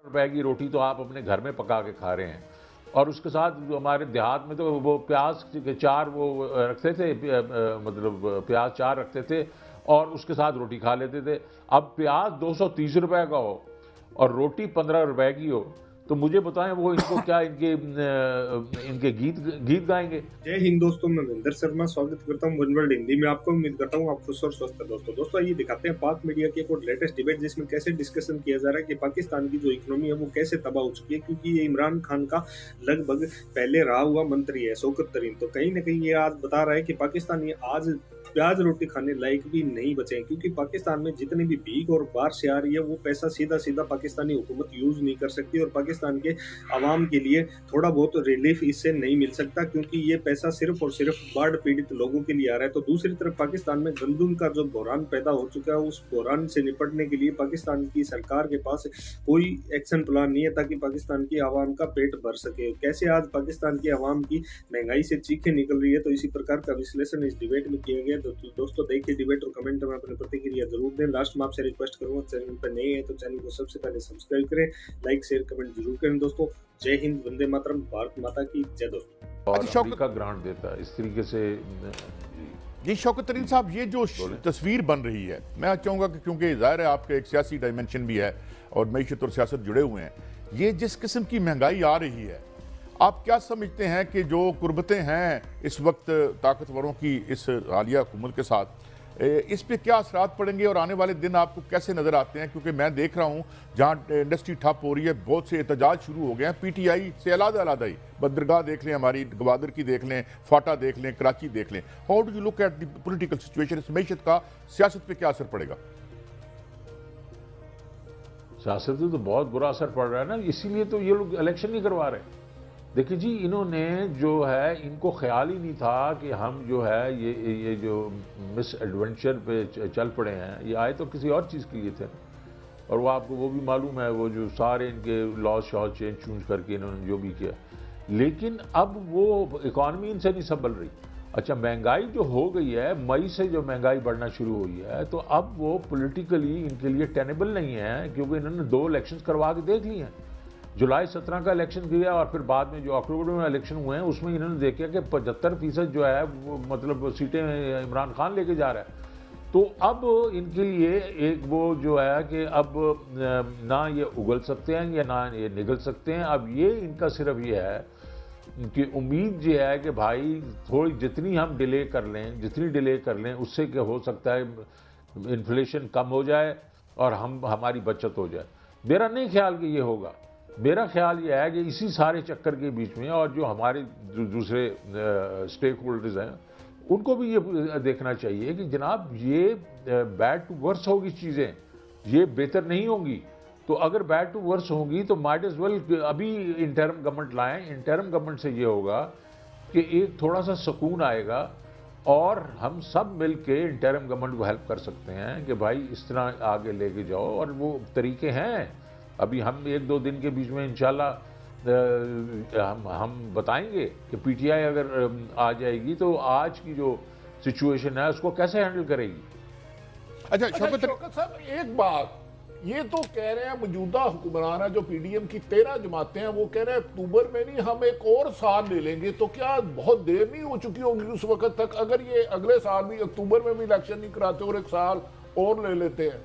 रुपए की रोटी तो आप अपने घर में पका के खा रहे हैं, और उसके साथ हमारे देहात में तो वो प्याज के 4 वो रखते थे, मतलब प्याज 4 रखते थे और उसके साथ रोटी खा लेते थे। अब प्याज 230 रुपए का हो और रोटी 15 रुपए की हो, तो मुझे बताएं वो इनको क्या इनके गीत गाएंगे। जय हिंद दोस्तों, मैं महेंद्र शर्मा स्वागत करता हूं वन वर्ल्ड हिंदी में। आपको उम्मीद करता हूं आप खुश और स्वस्थ हैं। दोस्तों आइए दिखाते हैं पाक मीडिया की एक और लेटेस्ट डिबेट, जिसमें कैसे डिस्कशन किया जा रहा है कि पाकिस्तान की जो इकोनॉमी है वो कैसे तबाह हो चुकी है, क्योंकि ये इमरान खान का लगभग पहले रहा हुआ मंत्री है शौकत तरीन। तो कहीं ना कहीं ये आज बता रहा है कि पाकिस्तानी आज प्याज रोटी खाने लायक भी नहीं बचे हैं, क्योंकि पाकिस्तान में जितनी भी भीख और बारिश आ रही है वो पैसा सीधा सीधा पाकिस्तानी हुकूमत यूज नहीं कर सकती और पाकिस्तान के आवाम के लिए थोड़ा बहुत रिलीफ इससे नहीं मिल सकता, क्योंकि ये पैसा सिर्फ और सिर्फ बाढ़ पीड़ित लोगों के लिए आ रहा है। तो दूसरी तरफ पाकिस्तान में गंदम का जो बहरान पैदा हो चुका है, उस बहरान से निपटने के लिए पाकिस्तान की सरकार के पास कोई एक्शन प्लान नहीं है ताकि पाकिस्तान की आवाम का पेट भर सके। कैसे आज पाकिस्तान की आवाम की महंगाई से चीखें निकल रही है, तो इसी प्रकार का विश्लेषण इस डिबेट में किया गया। तो दोस्तों देखिए डिबेट और कमेंट में अपनी प्रतिक्रिया जरूर दें। लास्ट में आपसे रिक्वेस्ट करूंगा, चैनल पर नए हैं तो चैनल को सबसे पहले सब्सक्राइब करें, लाइक शेयर कमेंट जरूर करें। दोस्तों जय हिंद, वंदे मातरम, भारत माता की जय। दोस्तों और अमेरिका ग्रांट देता है इस तरीके से। जी शौकत तरीन साहब, ये जो तस्वीर बन रही है, मैं चाहूँगा कि क्योंकि जाहिर है आपका एक सियासी डायमेंशन भी है और मईशत और सियासत जुड़े हुए हैं, ये जिस किस्म की महंगाई आ रही है, आप क्या समझते हैं कि जो कुर्बतें हैं इस वक्त ताकतवरों की इस हालिया हुकूमत के साथ, इस पे क्या असरात पड़ेंगे और आने वाले दिन आपको कैसे नज़र आते हैं? क्योंकि मैं देख रहा हूँ जहाँ इंडस्ट्री ठप हो रही है, बहुत से एहतजाज शुरू हो गए हैं पीटीआई से अलग ही। बंदरगाह देख लें, हमारी गवादर की देख लें, फाटा देख लें, कराची देख लें। How do you look at the political situation? इस मैशत का सियासत पे क्या असर पड़ेगा? सियासत पे तो बहुत बुरा असर पड़ रहा है ना, इसीलिए तो ये लोग इलेक्शन नहीं करवा रहे। देखिए जी, इन्होंने जो है, इनको ख्याल ही नहीं था कि हम जो है ये जो मिस एडवेंचर पे चल पड़े हैं, ये आए तो किसी और चीज़ के लिए थे। और वो आपको वो भी मालूम है, वो जो सारे इनके लॉज शॉज चेंज चूंज करके इन्होंने जो भी किया, लेकिन अब वो इकॉनमी इनसे नहीं संभल रही। अच्छा, महंगाई जो हो गई है, मई से जो महंगाई बढ़ना शुरू हुई है, तो अब वो पॉलिटिकली इनके लिए टेनेबल नहीं है, क्योंकि इन्होंने 2 इलेक्शंस करवा के देख लिए हैं। जुलाई 17 का इलेक्शन किया और फिर बाद में जो अक्टूबर में इलेक्शन हुए हैं उसमें इन्होंने देखा कि 75% जो है वो मतलब सीटें इमरान खान लेके जा रहा है। तो अब इनके लिए एक वो जो है कि अब ना ये उगल सकते हैं या ना ये निगल सकते हैं। अब ये इनका सिर्फ ये है कि उम्मीद ये है कि भाई थोड़ी जितनी हम डिले कर लें, जितनी डिले कर लें, उससे क्या हो सकता है इन्फ्लेशन कम हो जाए और हमारी बचत हो जाए। मेरा नहीं ख्याल कि ये होगा। मेरा ख्याल ये है कि इसी सारे चक्कर के बीच में और जो हमारे दूसरे स्टेक होल्डर्स हैं, उनको भी ये देखना चाहिए कि जनाब ये बैड टू वर्स होगी चीज़ें, ये बेहतर नहीं होंगी। तो अगर बैड टू वर्स होंगी तो माइट एज वेल अभी इंटरम गवर्नमेंट लाएं। इंटरम गवर्नमेंट से ये होगा कि एक थोड़ा सा सुकून आएगा और हम सब मिल के इंटरम गवर्नमेंट को हेल्प कर सकते हैं कि भाई इस तरह आगे लेके जाओ। और वो तरीके हैं, अभी हम 1-2 दिन के बीच में इंशाल्लाह हम बताएंगे कि पीटीआई अगर आ जाएगी तो आज की जो सिचुएशन है उसको कैसे हैंडल करेगी। अच्छा शौकत साहब, एक बात ये तो कह रहे हैं मौजूदा हुक्मरान है जो पीडीएम की 13 जमातें हैं, वो कह रहे हैं अक्टूबर में नहीं, हम एक और साल ले लेंगे। तो क्या बहुत देर नहीं हो चुकी होगी उस वक्त तक, अगर ये अगले साल भी अक्टूबर में भी इलेक्शन नहीं कराते और एक साल और ले लेते हैं?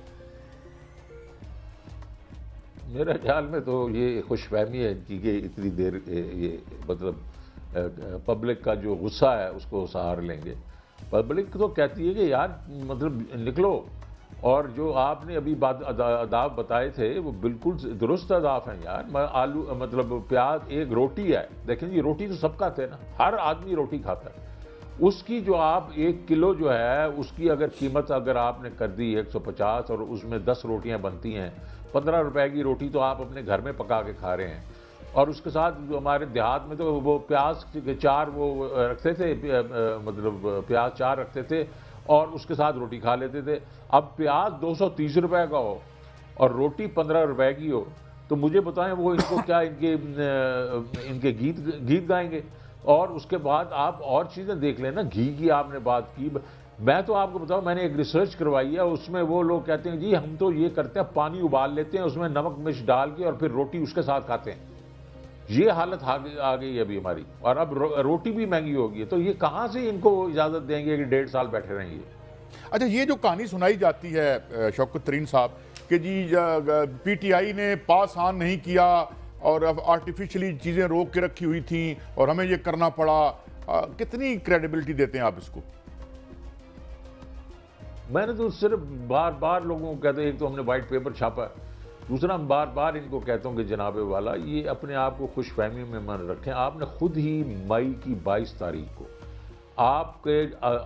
मेरे ख्याल में तो ये खुशफहमी है इनकी कि इतनी देर ये मतलब पब्लिक का जो गुस्सा है उसको सहार लेंगे। पब्लिक तो कहती है कि यार मतलब निकलो। और जो आपने अभी अदाब बताए थे वो बिल्कुल दुरुस्त अदाफ हैं यार। आलू मतलब प्याज, एक रोटी है, देखें जी रोटी तो सब खाते हैं ना, हर आदमी रोटी खाता है। उसकी जो आप 1 किलो जो है उसकी अगर कीमत अगर आपने कर दी 150 और उसमें 10 रोटियां बनती हैं, 15 रुपए की रोटी तो आप अपने घर में पका के खा रहे हैं। और उसके साथ जो हमारे देहात में तो वो प्याज के 4 वो रखते थे, मतलब प्याज 4 रखते थे और उसके साथ रोटी खा लेते थे। अब प्याज 230 रुपए का हो और रोटी 15 रुपए की हो, तो मुझे बताएं वो इनको क्या इनके गीत गाएंगे। और उसके बाद आप और चीज़ें देख लें ना, घी की आपने बात की, मैं तो आपको बताऊं, मैंने एक रिसर्च करवाई है, उसमें वो लोग कहते हैं जी हम तो ये करते हैं, पानी उबाल लेते हैं, उसमें नमक मिर्च डाल के और फिर रोटी उसके साथ खाते हैं। ये हालत आ गई है अभी हमारी, और अब रोटी भी महंगी होगी। तो ये कहां से इनको इजाजत देंगे कि 1.5 साल बैठे रहेंगे? अच्छा, ये जो कहानी सुनाई जाती है शौकत तरीन साहब कि जी पीटीआई ने पास ऑन नहीं किया और आर्टिफिशियली चीज़ें रोक के रखी हुई थी और हमें ये करना पड़ा, कितनी क्रेडिबिलिटी देते हैं आप इसको? मैंने तो सिर्फ बार बार लोगों को कहते हैं, एक तो हमने वाइट पेपर छापा है, दूसरा हम बार बार इनको कहता हूँ कि जनाबे वाला ये अपने आप को खुशफहमी में मन रखें। आपने खुद ही मई की 22 तारीख को आपके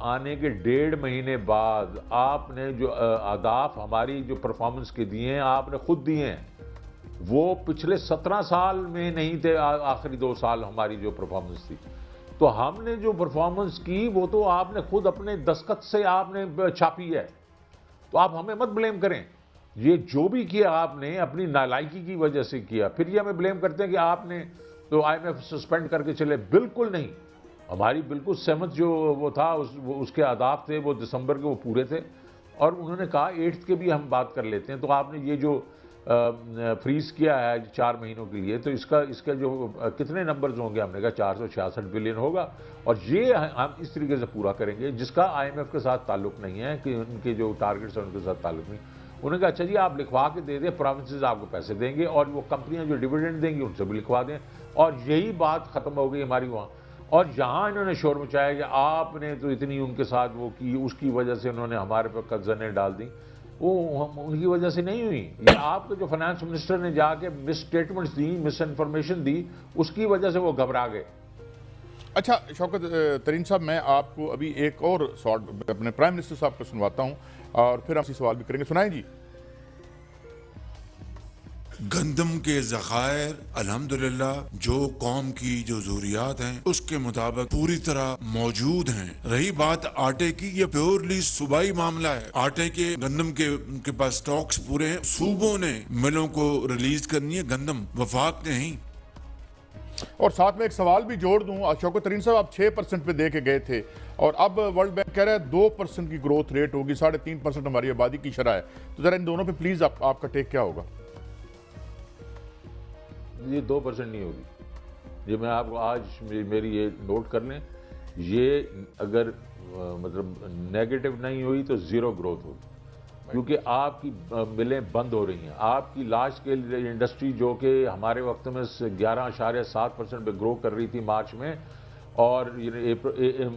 आने के 1.5 महीने बाद आपने जो अहदाफ हमारी जो परफॉर्मेंस के दिए हैं आपने खुद दिए हैं, वो पिछले 17 साल में नहीं थे। आखिरी 2 साल हमारी जो परफॉर्मेंस थी, तो हमने जो परफॉर्मेंस की वो तो आपने खुद अपने दस्तखत से आपने छापी है। तो आप हमें मत ब्लेम करें, ये जो भी किया आपने अपनी नालायकी की वजह से किया। फिर ये हमें ब्लेम करते हैं कि आपने तो IMF सस्पेंड करके चले। बिल्कुल नहीं, हमारी बिल्कुल सहमत जो वो था उसके आदाब थे, वो दिसंबर के वो पूरे थे, और उन्होंने कहा 8th के भी हम बात कर लेते हैं। तो आपने ये जो फ्रीज किया है 4 महीनों के लिए, तो इसका जो कितने नंबर्स होंगे, हमने कहा 466 बिलियन होगा, और ये हम इस तरीके से पूरा करेंगे जिसका IMF के साथ ताल्लुक नहीं है, कि उनके जो टारगेट्स हैं उनके साथ ताल्लुक नहीं। उन्होंने कहा अच्छा जी आप लिखवा के दे दें, प्रोविंसेस आपको पैसे देंगे, और वो कंपनियां जो डिविडेंड देंगी उनसे भी लिखवा दें, और यही बात खत्म हो गई हमारी वहाँ। और यहाँ इन्होंने शोर मचाया कि आपने तो इतनी उनके साथ वो की, उसकी वजह से उन्होंने हमारे पर कब्ज़नें डाल दी। वो उनकी वजह से नहीं हुई, ये आपके जो फाइनेंस मिनिस्टर ने जाके मिस स्टेटमेंट्स दी, मिस इन्फॉर्मेशन दी, उसकी वजह से वो घबरा गए। अच्छा शौकत तरीन साहब, मैं आपको अभी एक और शॉर्ट अपने प्राइम मिनिस्टर साहब को सुनवाता हूँ और फिर आपसे सवाल भी करेंगे। सुनाएं जी। गंदम के ज़खायर अल्हम्दुलिल्लाह जो कौम की जो ज़रूरियात हैं उसके मुताबिक पूरी तरह मौजूद हैं। रही बात आटे की, ये प्योरली सूबाई मामला है। आटे के गंदम के उनके पास स्टॉक्स पूरे हैं, सूबों ने मिलों को रिलीज करनी है गंदम, वफाक ने नहीं। और साथ में एक सवाल भी जोड़ दूं, शौकत तरीन साहब आप 6% पे दे के गए थे और अब वर्ल्ड बैंक कह रहा है 2% की ग्रोथ रेट होगी, 3.5% हमारी आबादी की शरह है। तो जरा इन दोनों पे प्लीज आपका टेक क्या होगा? ये 2% नहीं होगी। ये मैं आपको आज मेरी ये नोट कर लें, ये अगर मतलब नेगेटिव नहीं हुई तो 0 ग्रोथ होगी, क्योंकि आपकी मिलें बंद हो रही हैं। आपकी लार्ज स्केल इंडस्ट्री जो कि हमारे वक्त में 11.7% पे ग्रो कर रही थी मार्च में, और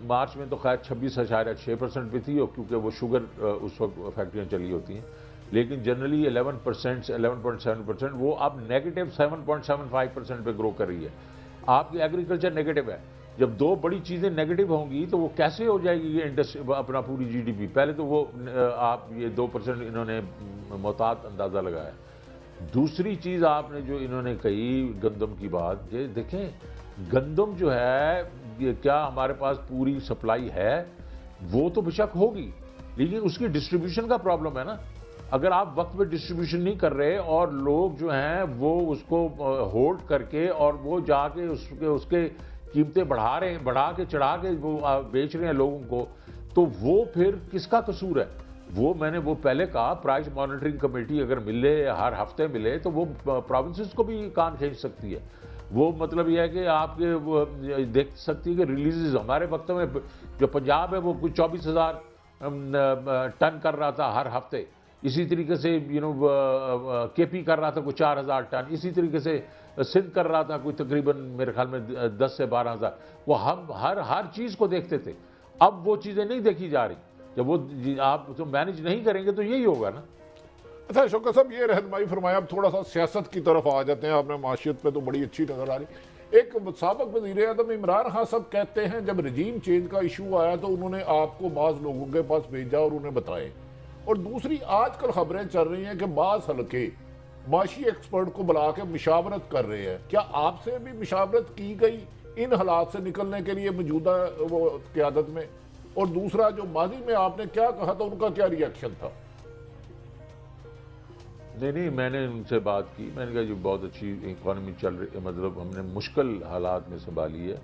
मार्च में तो खैर 26.6% पे थी, और क्योंकि वो शुगर उस वक्त फैक्ट्रियाँ चली होती हैं, लेकिन जनरली 11% से 11.7% वो अब नेगेटिव 7.75% पे ग्रो कर रही है। आपकी एग्रीकल्चर नेगेटिव है। जब 2 बड़ी चीज़ें नेगेटिव होंगी तो वो कैसे हो जाएगी ये इंडस्ट्री अपना पूरी GDP? पहले तो वो आप ये 2% इन्होंने मोहतात अंदाज़ा लगाया। दूसरी चीज़ आपने जो इन्होंने कही गंदम की बात, ये देखें गंदम जो है ये क्या हमारे पास पूरी सप्लाई है? वो तो बेशक होगी, लेकिन उसकी डिस्ट्रीब्यूशन का प्रॉब्लम है ना। अगर आप वक्त पे डिस्ट्रीब्यूशन नहीं कर रहे और लोग जो हैं वो उसको होल्ड करके और वो जाके उसके कीमतें बढ़ा के चढ़ा के वो बेच रहे हैं लोगों को, तो वो फिर किसका कसूर है? वो मैंने वो पहले कहा, प्राइस मॉनिटरिंग कमेटी अगर मिले, हर हफ्ते मिले, तो वो प्रोविंसेस को भी कान खींच सकती है। वो मतलब यह है कि आपके वो देख सकती है कि रिलीजेज हमारे वक्त में जो पंजाब है वो कुछ 24,000 टन कर रहा था हर हफ्ते, इसी तरीके से KP कर रहा था कोई 4,000 टन, इसी तरीके से सिंध कर रहा था कोई तकरीबन मेरे ख्याल में 10 से 12,000। वो हम हर चीज़ को देखते थे। अब वो चीज़ें नहीं देखी जा रही। जब वो आप तो मैनेज नहीं करेंगे तो यही होगा ना। अच्छा शौकत साहब, ये रहनुमाई फरमाया, अब थोड़ा सा सियासत की तरफ आ जाते हैं। आपने माशियत पे तो बड़ी अच्छी नजर आ रही। एक साबिक वज़ीर आज़म इमरान खान साहब कहते हैं जब रजीम चेंज का इशू आया तो उन्होंने आपको बाज़ लोगों के पास भेजा और उन्हें बताए। और दूसरी आजकल खबरें चल रही हैं कि बाज़ हल्के माशी एक्सपर्ट को बुला के मशावरत कर रहे हैं। क्या आपसे भी मशावरत की गई इन हालात से निकलने के लिए मौजूदा वो क़यादत में? और दूसरा, जो माजी में आपने क्या कहा था, उनका क्या रिएक्शन था? नहीं, मैंने उनसे बात की। मैंने कहा जी बहुत अच्छी इकॉनमी चल रही है, मतलब हमने मुश्किल हालात में संभाली है,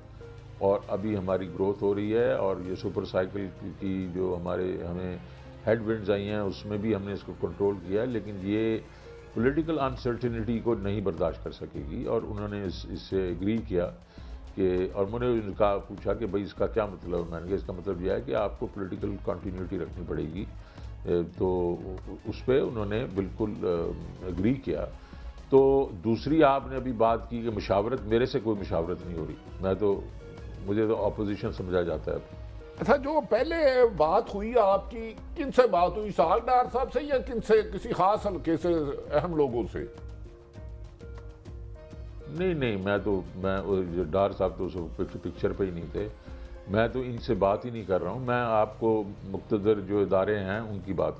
और अभी हमारी ग्रोथ हो रही है, और ये सुपर साइकिल की जो हमें हेडविंड्स आई हैं उसमें भी हमने इसको कंट्रोल किया है, लेकिन ये पॉलिटिकल अनसर्टिनिटी को नहीं बर्दाश्त कर सकेगी। और उन्होंने इससे एग्री किया कि, और मैंने उनका पूछा कि भाई इसका क्या मतलब है। मैंने कहा इसका मतलब यह है कि आपको पॉलिटिकल कंटिन्यूटी रखनी पड़ेगी। तो उस पर उन्होंने बिल्कुल एग्री किया। तो दूसरी आपने अभी बात की कि मुशावरत, मेरे से कोई मुशावरत नहीं हो रही, मुझे तो अपोजिशन समझा जाता है। अच्छा, जो पहले बात हुई आपकी, किन से बात हुई, साल डार साहब से या किन से, किसी खास हल्के से, अहम लोगों से? नहीं, मैं डार साहब तो उस पिक्चर पे ही नहीं थे। मैं तो इनसे बात ही नहीं कर रहा हूँ। मैं आपको मुख्तदर जो इदारे हैं उनकी बात